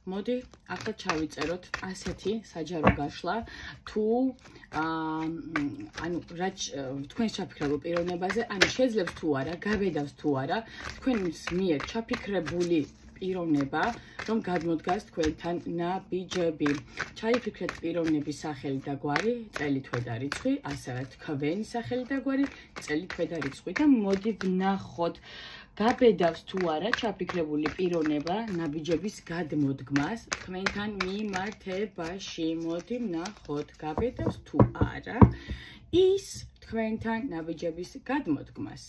მოდი, ახლა ჩავიწეროთ ასეთი საჯარო გაშლა, თუ ანუ თქვენს ჩაფიქრებულ პიროვნებაზე, ანუ შეძლებს თუ არა, გაბედავს თუ არა, თქვენს მიერ ჩაფიქრებული პიროვნება, რომ გადმოდგას თქვენთან ნაბიჯები. ჩაიფიქრეთ პიროვნების სახელი და გვარი, წელი თვე და რიცხვი, ასევე თქვენი სახელი და გვარი, წელი თვე და რიცხვი და მოდი ვნახოთ გაბედავს თუ არა ჩაფიქრებული პიროვნება ნაბიჯების გადმოდგმას თქვენთან მიმართებაში. მოდი ვნახოთ გაბედავს თუ არა ის თქვენთან ნაბიჯების გადმოდგმას.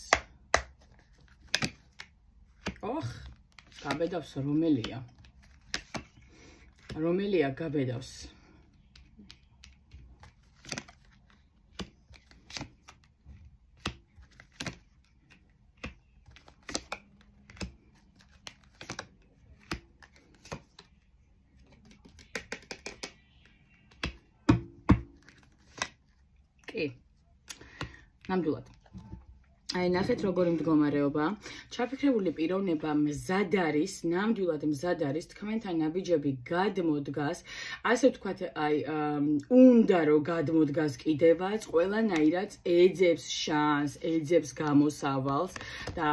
ოხ, გაბედავს რომელია? რომელია გაბედავს? კი. ნამდვილად. აი, ნახეთ როგორი მდგომარეობა. ჩაფიქრებული პიროვნება მზად არის, ნამდვილად მზად არის თქვენთან ნაბიჯები გადმოდგას. ასე ვთქვათ, აი, უნდა რომ გადმოდგას კიდევაც, ყველანაირად ეძებს შანსს, ეძებს გამოსავალს და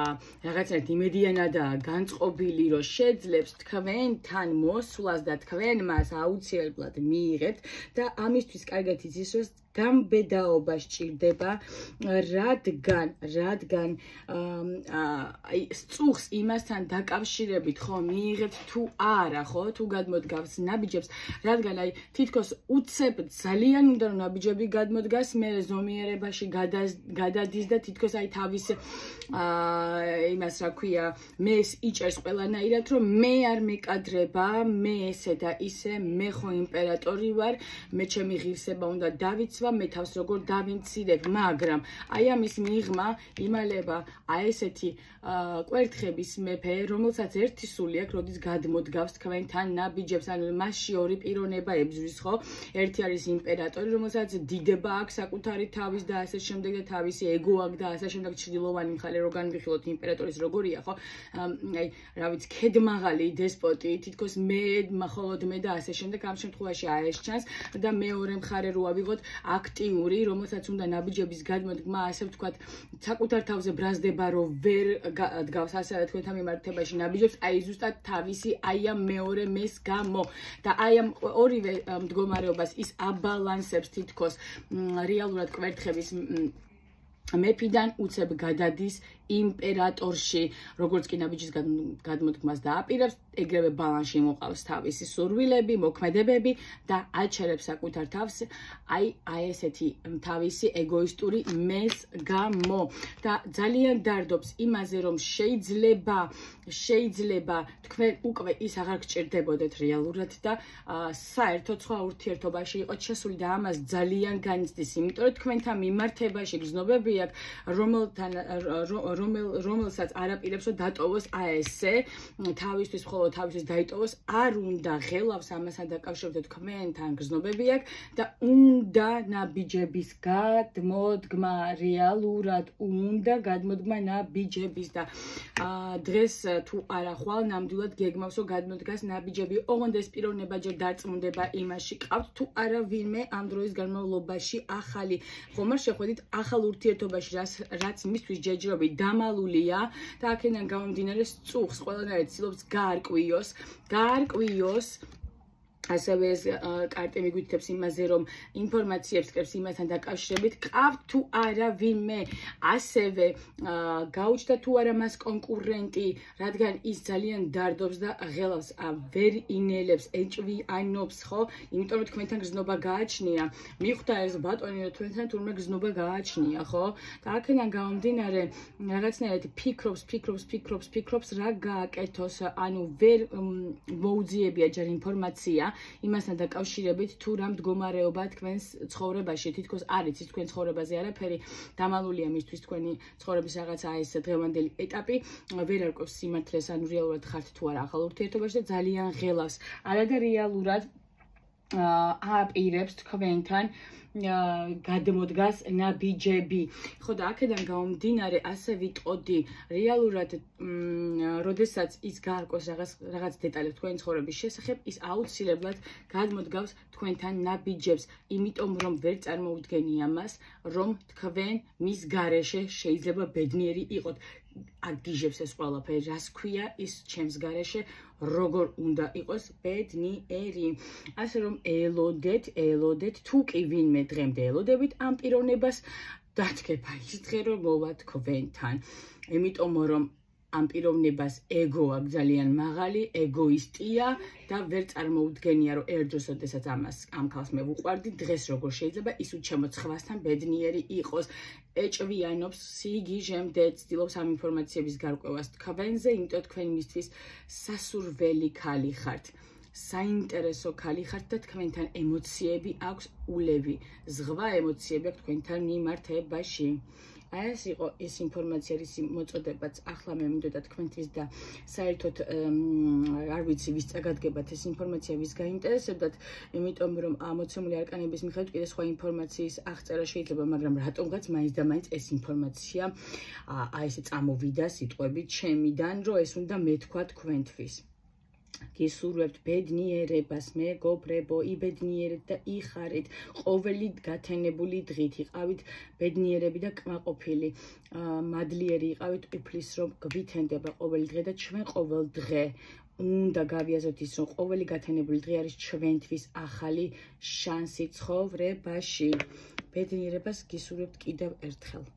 რაღაცნაირად იმედიანადაა განწყობილი, რომ შეძლებს თქვენთან მოსვლას და თქვენ მას აუცილებლად მიიღებთ და ამისთვის კარგად იცის, რომ გამბედაობა სჭირდება, რადგან აი სწუხს იმასთან დაკავშირებით ხო მიიღებთ თუ არა, ხო, თუ გადმოდგავს ნაბიჯებს, რადგან აი თითქოს უცებ ძალიან უნდა რომ ნაბიჯები გადმოდგას, მე ზომიერებაში გადადის და თითქოს აი თავის იმას რა ქვია, მეს იჭერს ყველანაირად, რომ მე არ მეკადრება, მე ესე და ისე, მე ხო იმპერატორი ვარ, მე ჩემი ღირსება უნდა დავიცვა, მე თავს როგორ დავიმცირებ, მაგრამ აი ამის მიღმა იმალება აი ესეთი კვერთხების მეფე, რომელსაც ერთი სული აქვს, როდის გადმოდგავს თქვენთან ნაბიჯებს, ანუ მასში ორი პიროვნება ებრძვის, ხო? ერთი არის იმპერატორი, რომელსაც დიდება აქვს საკუთარი თავის და ასე შემდეგ და თავისი ეგო აქვს და ასე შემდეგ ჩრდილოვანი მხარე რო განვიხილოთ იმპერატორის როგორია, ხო? აი, რა ვიცი, ქედმაღალი დესპოტი, თითქოს მე, მხოლოდ მე და ასე შემდეგ, ამ შემთხვევაში ეს ჩანს და მეორე მხარე რო ავიღოთ აქტიური, რომელსაც უნდა ნაბიჯების გადმოდგმა, ასე ვთქვათ, საკუთარ თავზე ბრაზდება, რომ ვერ დგავს ასევე თქვენთან მიმართებაში ნაბიჯებს, აი ზუსტად თავისი აი ამ მეორე მეს გამო და აი ამ ორივე მდგომარეობას ის აბალანსებს თითქოს რეალურად კვერთხების მეფიდან უცებ გადადის იმპერატორში, როგორც კი ნაბიჯის გადმოდგმას დააპირებს, ეგრევე ბალანსში მოყავს თავისი სურვილები, მოქმედებები და აჩერებს საკუთარ თავს, აი ესეთი თავისი ეგოისტური მეს გამო და ძალიან დარდობს იმაზე, რომ შეიძლება თქვენ უკვე ის აღარ გჭირდებოდეთ რეალურად და საერთოდ სხვა ურთიერთობაში იყოთ შესული და ამას ძალიან განიცდის, იმიტომ რომ თქვენთან მიმართებაში გზნობები აქვს, რომელსაც არაპირებს რომ დატოვოს აესე, თავისთვის მხოლოდ თავისთვის დაიტოვოს, არ უნდა ღელავს ამასთან დაკავშირებით თქვენთან გზნობები აქვს და უნდა ნაბიჯების გადმოდგმა, რეალურად უნდა გადმოდგმა ნაბიჯების და დღეს თუ არა ხვალ ნამდვილად გეგმავს რომ გადმოდგას ნაბიჯები, ოღონდ ეს პიროვნება ჯერ დარწმუნდება იმაში, ყავთ თუ არა ვინმე ამ დროის განმავლობაში ახალი, ხომ არ შეხვედით ახალ ურთიერთობაში, რაც მისთვის ჯერჯერობით დამალულია და აქედან გამომდინარე სწუხს ყველანაირად ცდილობს გაარკვიოს ასევე ეს კარტი მიგვითითებს იმაზე, რომ ინფორმაციებს კრებს იმასთან დაკავშირებით, ყავთ თუ არა ვინმე, ასევე გაუჩნდა თუ არა მას კონკურენტი, რადგან ის ძალიან დარდობს და ღელავს ვერ ინელებს, ეჭვიანობს, ხო? იმიტომ რომ თქვენთან გზნობა გააჩნია. მიხვდა ეს ბატონი, რომ თქვენთან თურმე გზნობა გააჩნია, ხო? და აქედან გამომდინარე, რაღაცნაირად ფიქრობს, რა გააკეთოს, ანუ ვერ მოუძიებია ჯერ ინფორმაცია იმასთან დაკავშირებით თუ რა მდგომარეობა თქვენს ცხოვრებაში, თითქოს არ იცის თქვენ ცხოვრებაზე არაფერი, დამალულია მისთვის თქვენი ცხოვრების რაღაცა ეს დღევანდელი ეტაპი, ვერ არკვევს სიმართლეს, ანუ რეალურად ხართ თუ არა ახალ ურთიერთობაში და ძალიან ღელავს. არა და რეალურად აპირებს თქვენთან გადმოდგას ნაბიჯები. ხო და აქედან გამომდინარე ასე ვიტყოდი რეალურად როდესაც ის გაარკვევს რაღაც დეტალებს თქვენი ცხოვრების შესახებ, ის აუცილებლად გადმოდგავს თქვენთან ნაბიჯებს, იმიტომ რომ ვერ წარმოუდგენი ამას, რომ თქვენ მის გარეშე შეიძლება ბედნიერი იყოთ. აგიჟებს ეს ყველაფერი, რას ქვია ის ჩემს გარეშე, როგორ უნდა იყოს ბედნიერი. ასე რომ ელოდეთ, თუ კი ვინმე დღემდე ელოდებით ამ პიროვნებას, დათქება ის დღე, რომ მოვა თქვენთან. იმიტომ რომ ამ პიროვნებას ეგო აქვს ძალიან მაღალი, ეგოისტია და ვერ წარმოუდგენია, რომ ერთ დროს, როდესაც ამ ქალს მე ვუყვარდი, დღეს როგორ შეიძლება ის უჩემოთ სხვასთან ბედნიერი იყოს. ეჭვიანობს სიგიჟემდე, ცდილობს ამ ინფორმაციების გარკვევას თქვენზე, იმიტომ თქვენ მისთვის სასურველი ქალი ხართ. საინტერესო ქალი ხართ და თქვენთან ემოციები აქვს ულევი, ზღვა ემოციები აქვს თქვენთან მიმართებაში. აი ეს იყო ის ინფორმაცია, რის მოწოდებაც ახლა მე მინდოდა თქვენთვის და საერთოდ არ ვიცი ვის წაგადგებათ ეს ინფორმაცია, ვის გაინტერესებდათ, იმიტომ რომ მოცემული არკანების მიხედვით კიდე სხვა ინფორმაციის აღწერა შეიძლება, მაგრამ რატომღაც მაინც და მაინც ეს ინფორმაცია აი ესე წამოვიდა სიტყვებით ჩემიდან, რომ ეს უნდა მეთქვა თქვენთვის. გისურვებთ ბედნიერებას, მეგობრებო, იბედნიერეთ და იხარეთ, ყოველი გათენებული დღით იყავით ბედნიერები და კმაყოფილი, მადლიერი იყავით, უფლის რომ გვითენდება ყოველი დღე და ჩვენ ყოველ დღე უნდა გავიაზროთ ის, რომ ყოველი გათენებული დღე არის ჩვენთვის ახალი შანსი ცხოვრებაში. ბედნიერებას გისურვებთ კიდევ ერთხელ.